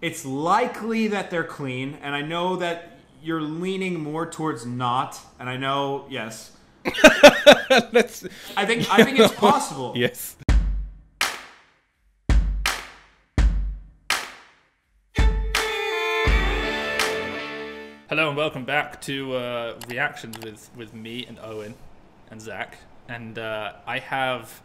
It's likely that they're clean, and I know that you're leaning more towards not, and I know, yes. I think it's possible. Yes. Hello and welcome back to reactions with me and Owen and Zach, and I've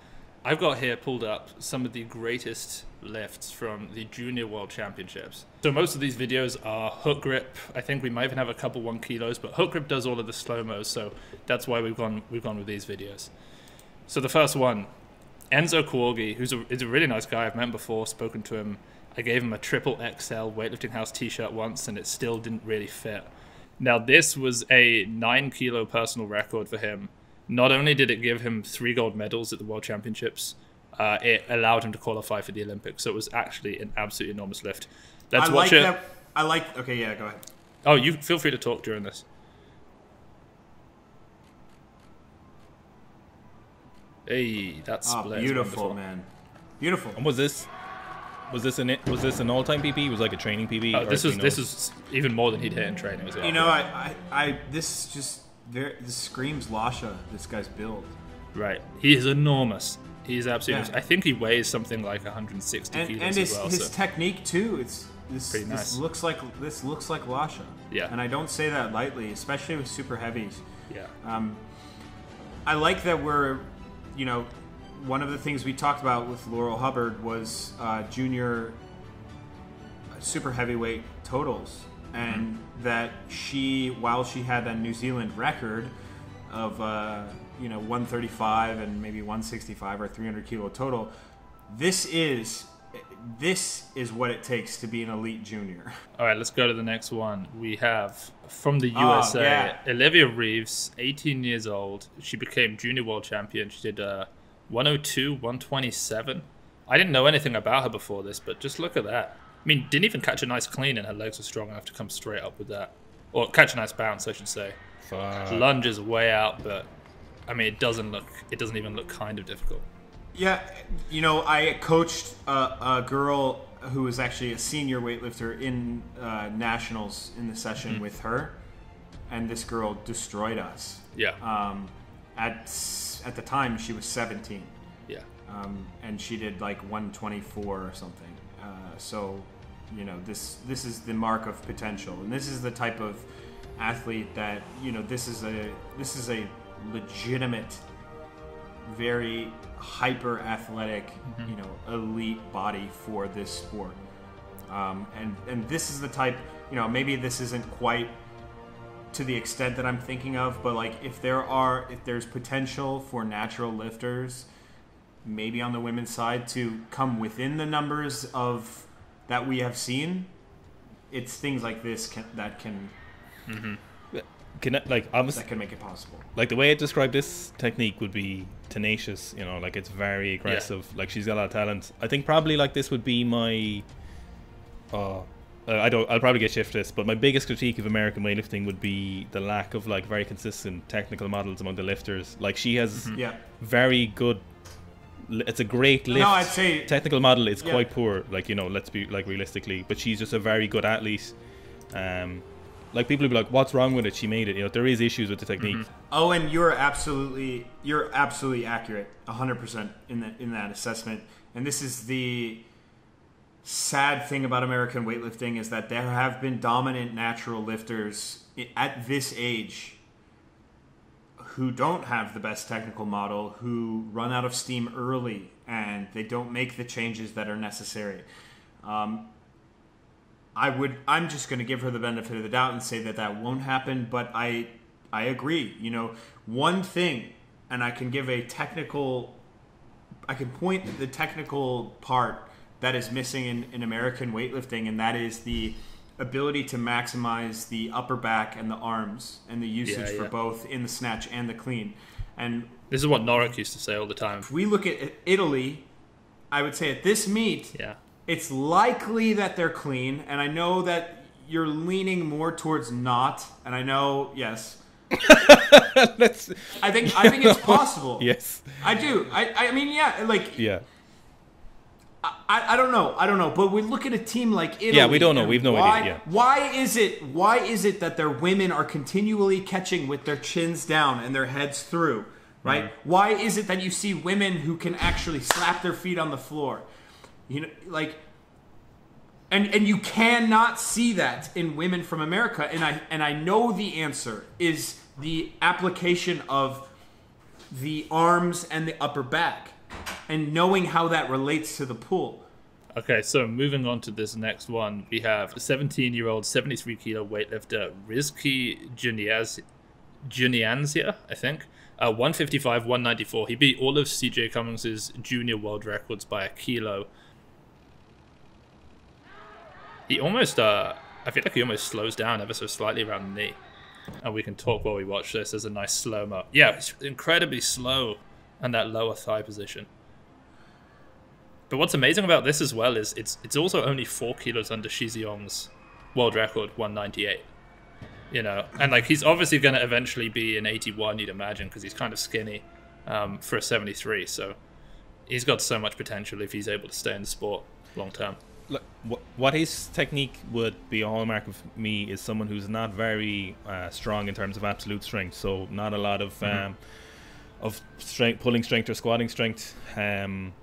got here pulled up some of the greatest lifts from the Junior World Championships. So most of these videos are hook grip. I think we might even have a couple 1 kilos, but hook grip does all of the slow-mos, so that's why we've gone with these videos. So the first one, Enso Kuworge, is a really nice guy. I've met him before, spoken to him. I gave him a triple XL Weightlifting House t-shirt once, and it still didn't really fit. Now this was a 9 kilo personal record for him. Not only did it give him 3 gold medals at the World Championships, it allowed him to qualify for the Olympics. So it was actually an absolutely enormous lift. Let's watch it. Okay, yeah, go ahead. Oh, you feel free to talk during this. Hey, that's split. Beautiful, man. Beautiful. And was this an all-time PB? Was like a training PB? Oh, this is even more than he'd hit in training as well. You know, this screams Lasha. This guy's build. Right. He is enormous. He's absolutely enormous. I think he weighs something like 160 kilos and as well. His technique too. Pretty nice. This looks like Lasha. Yeah. And I don't say that lightly, especially with super heavies. Yeah. I like that we're, one of the things we talked about with Laurel Hubbard was junior super heavyweight totals, and that while she had that New Zealand record of 135 and maybe 165 or 300 kilo total, this is what it takes to be an elite junior. All right, let's go to the next one. We have from the USA, Olivia Reeves, 18 years old. She became junior world champion. She did 102, 127. I didn't know anything about her before this, but just look at that. I mean, didn't even catch a nice clean, and her legs were strong enough to come straight up with that. Or catch a nice bounce, I should say. Lunge is way out, but I mean, it doesn't even look kind of difficult. Yeah, I coached a girl who was actually a senior weightlifter in nationals in the session with her, and this girl destroyed us. Yeah. At the time, she was 17. Yeah. And she did like 124 or something. So, this is the mark of potential, and this is the type of athlete that this is a legitimate, very hyper athletic, elite body for this sport. And this is the type, maybe this isn't quite to the extent that I'm thinking of, but like if there's potential for natural lifters, maybe on the women's side, to come within the numbers of that we have seen, it's things like this that can make it possible. Like the way I describe this technique would be tenacious, like it's very aggressive. Yeah. Like she's got a lot of talent. I think probably like this would be my I'll probably get shifted this, but my biggest critique of American weightlifting would be the lack of like very consistent technical models among the lifters. Like she has very good, it's a great lift. No, I'd say technical model is quite poor. Like let's be like realistically, but she's just a very good athlete. Like people will be like, "What's wrong with it? She made it." There is issues with the technique. Oh, and you're absolutely accurate, 100% in that assessment. And this is the sad thing about American weightlifting, is that there have been dominant natural lifters at this age who don't have the best technical model, who run out of steam early, and they don't make the changes that are necessary. I'm just going to give her the benefit of the doubt and say that won't happen, but I agree. One thing, and I can point the technical part that is missing in American weightlifting, and that is the ability to maximize the upper back and the arms and the usage for both in the snatch and the clean. And this is what Norik used to say all the time. If we look at Italy, I would say at this meet, it's likely that they're clean, and I know that you're leaning more towards not, and I know, yes. I think it's possible. Yes. I do. I mean, yeah, like... Yeah. I don't know. But we look at a team like Italy. Yeah, we don't know. We've no idea. Yeah. Why is it that their women are continually catching with their chins down and their heads through? Right? Why is it that you see women who can actually slap their feet on the floor? You know, like, and you cannot see that in women from America. And I know the answer is the application of the arms and the upper back, and knowing how that relates to the pull. Okay, so moving on to this next one, we have 17-year-old, 73-kilo weightlifter Rizky Juniansyah, I think. 155, 194. He beat all of CJ Cummings' junior world records by a kilo. He almost, I feel like he almost slows down ever so slightly around the knee. And we can talk while we watch this. There's a nice slow-mo. Yeah, it's incredibly slow in that lower thigh position. But what's amazing about this as well is it's also only 4 kilos under Shiziong's world record, 198. You know, and like he's obviously going to eventually be an 81, you'd imagine, because he's kind of skinny for a 73. So he's got so much potential if he's able to stay in the sport long term. Look, what his technique would be a hallmark of me is someone who's not very strong in terms of absolute strength. So not a lot of strength, pulling strength or squatting strength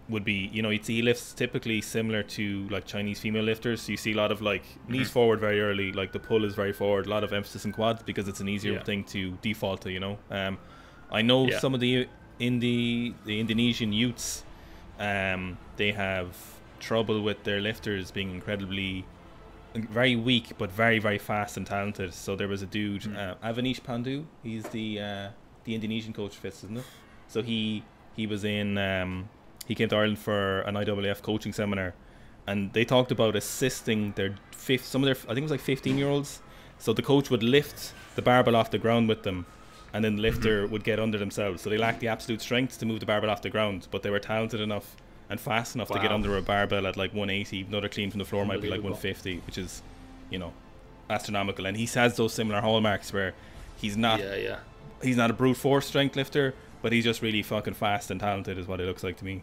would be, you know, you'd see he lifts typically similar to like Chinese female lifters. So you see a lot of like knees forward very early, like the pull is very forward, a lot of emphasis in quads because it's an easier thing to default to, you know. I know some of the Indonesian youths, they have trouble with their lifters being incredibly very weak but very, very fast and talented. So there was a dude, Avanish Pandu, he's the Indonesian coach for FITS, isn't it? So he was in he came to Ireland for an IWF coaching seminar, and they talked about assisting their I think it was like 15-year-olds. So the coach would lift the barbell off the ground with them, and then the lifter would get under themselves. So they lacked the absolute strength to move the barbell off the ground, but they were talented enough and fast enough to get under a barbell at like 180, even though they're clean from the floor might be like 150, which is, you know, astronomical. And he has those similar hallmarks where he's not he's not a brute force strength lifter, but he's just really fucking fast and talented is what it looks like to me.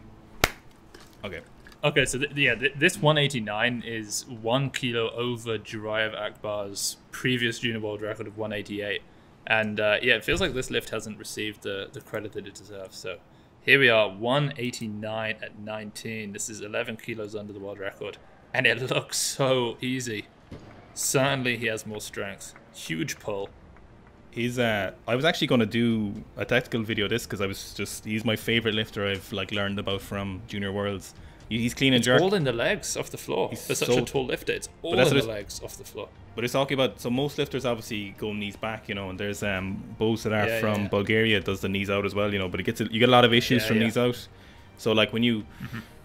Okay, so this 189 is 1 kilo over Jurayev Akbar's previous junior world record of 188. And it feels like this lift hasn't received the credit that it deserves. So here we are, 189 at 19. This is 11 kilos under the world record. And it looks so easy. Certainly he has more strength. Huge pull. He's I was actually going to do a tactical video of this because he's my favorite lifter I've like learned about from Junior Worlds. He's clean and jerk. It's all in the legs off the floor. For such a tall lifter, it's all in the legs off the floor. But it's talking about, so most lifters obviously go knees back, you know, and there's Bosadar from Bulgaria does the knees out as well, you know, but you get a lot of issues from knees out. So like when you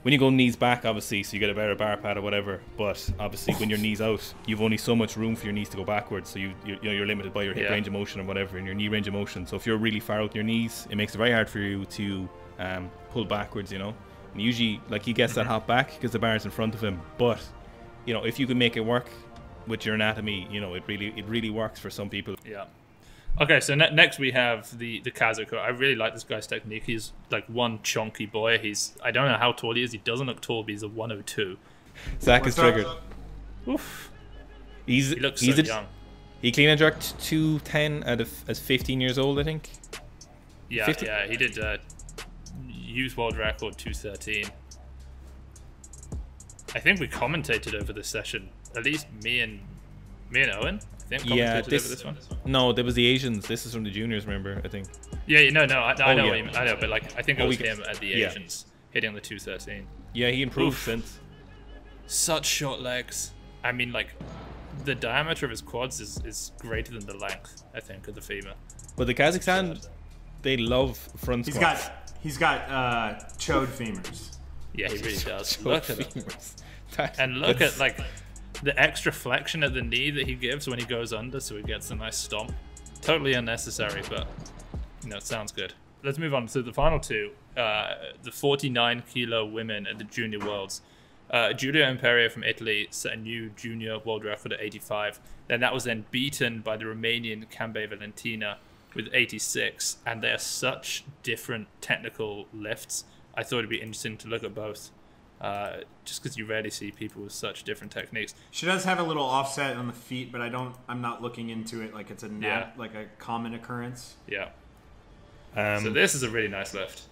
go knees back, obviously, so you get a better bar pad or whatever, but obviously when your knees out, you've only so much room for your knees to go backwards, so you're limited by your hip range of motion or whatever, and your knee range of motion. So if you're really far out your knees, it makes it very hard for you to pull backwards, you know. And usually, like, he gets that hop back because the bar is in front of him, but you know, if you can make it work with your anatomy, you know, it really works for some people. Yeah. Okay, so next we have the Kazakh. I really like this guy's technique. He's like one chunky boy. I don't know how tall he is. He doesn't look tall, but he's a 102. Zach is triggered. Oof. He looks so young. He clean and jerked 210 as 15 years old, I think. Yeah, 50? Yeah, he did youth world record 213. I think we commentated over this session. At least me and Owen. I think commentated over this one. No, there was the Asians. This is from the juniors, remember? I think. I know what you mean. I know, but like I think it was him at the Asians hitting the 213. Yeah, he improved since. Such short legs. I mean, like the diameter of his quads is greater than the length, I think, of the femur. But the Kazakhstan, they love front squats. He's got chode femurs. Yeah, he really does. Look at femurs. And look at like the extra flexion at the knee that he gives when he goes under, so he gets a nice stomp. Totally unnecessary, but you know, it sounds good. Let's move on to the final two. The 49 kilo women at the Junior Worlds. Giulia Imperia from Italy set a new junior world record at 85. Then that was then beaten by the Romanian Cambe Valentina with 86, and they are such different technical lifts. I thought it'd be interesting to look at both. just because you rarely see people with such different techniques. She does have a little offset on the feet, but I'm not looking into it like it's a like a common occurrence. Yeah. So this is a really nice lift.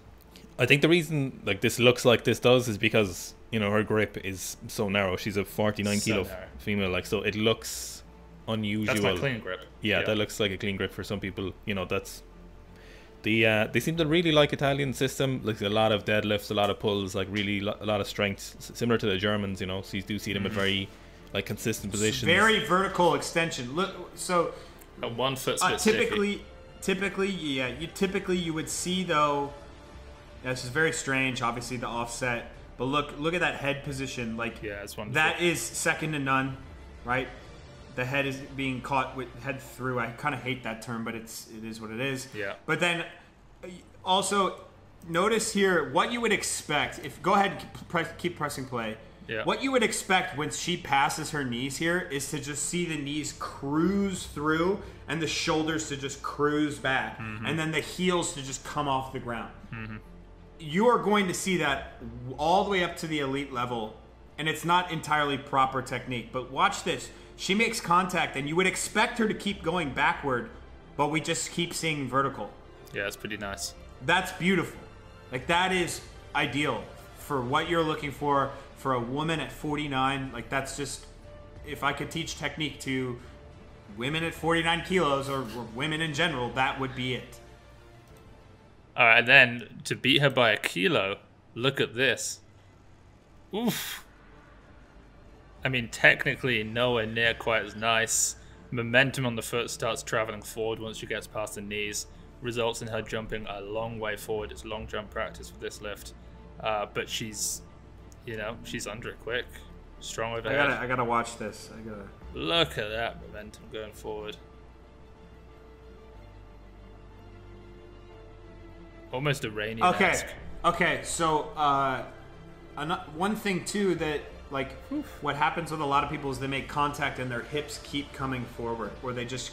I think the reason like this looks like this does is because, you know, her grip is so narrow. She's a 49 kilo female, like, so it looks unusual. That's my clean grip. Yeah, that looks like a clean grip for some people. You know, that's they seem to really like Italian system, like a lot of deadlifts, a lot of pulls, like really a lot of strength, similar to the Germans. You know, so you do see them at very like consistent positions. Very vertical extension. Look, so a 1 foot split. Typically, you would see though. This is very strange. Obviously, the offset, but look at that head position. Like, it's wonderful. That is second to none, right? The head is being caught with head through. I kind of hate that term, but it is what it is. Yeah. But then also notice here what you would expect. If go ahead and keep pressing play. Yeah. What you would expect when she passes her knees here is to just see the knees cruise through and the shoulders to just cruise back, and then the heels to just come off the ground. You are going to see that all the way up to the elite level, and it's not entirely proper technique. But watch this. She makes contact, and you would expect her to keep going backward, but we just keep seeing vertical. Yeah, it's pretty nice. That's beautiful. Like, that is ideal for what you're looking for a woman at 49. Like, that's just, if I could teach technique to women at 49 kilos or women in general, that would be it. All right, and then to beat her by a kilo, look at this. Oof. I mean, technically nowhere near quite as nice. Momentum on the foot starts traveling forward once she gets past the knees, results in her jumping a long way forward. It's long jump practice for this lift, but she's under it quick, strong overhead. I gotta watch this. Look at that momentum going forward. Almost Iranian-esque. Okay. So one thing too that what happens with a lot of people is they make contact and their hips keep coming forward, or they just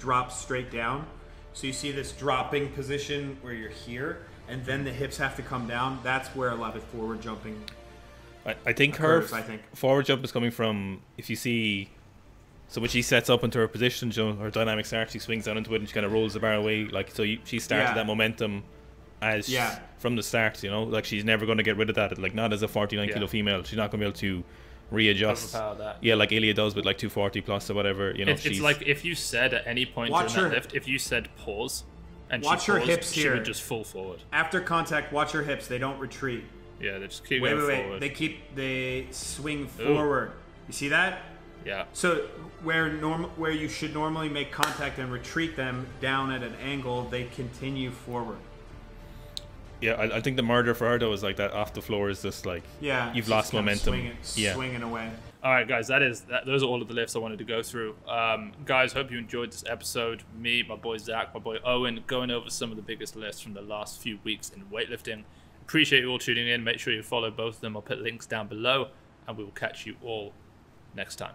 drop straight down. So you see this dropping position where you're here, and then the hips have to come down. That's where a lot of forward jumping. I think occurs, her forward jump is coming from, if you see, so when she sets up into her position, her dynamic start, she swings down into it and she kind of rolls the bar away. Like, so she started that momentum from the start, you know, like she's never going to get rid of that. Like, not as a 49 kilo female, she's not going to be able to readjust. Yeah, like Ilya does with like 240 plus or whatever. You know, it's like if you said at any point during that lift, if you said pause, and watch her hips she here. would just fall forward. After contact, watch her hips. They don't retreat. Yeah, they just keep going forward. They swing forward. You see that? Yeah. So where you should normally make contact and retreat them down at an angle, they continue forward. Yeah, I think the murder for her though is like that off the floor is just like you've lost momentum. Swinging away. All right, guys, those are all of the lifts I wanted to go through. Guys, hope you enjoyed this episode. Me, my boy Zach, my boy Owen, going over some of the biggest lifts from the last few weeks in weightlifting. Appreciate you all tuning in. Make sure you follow both of them. I'll put links down below, and we will catch you all next time.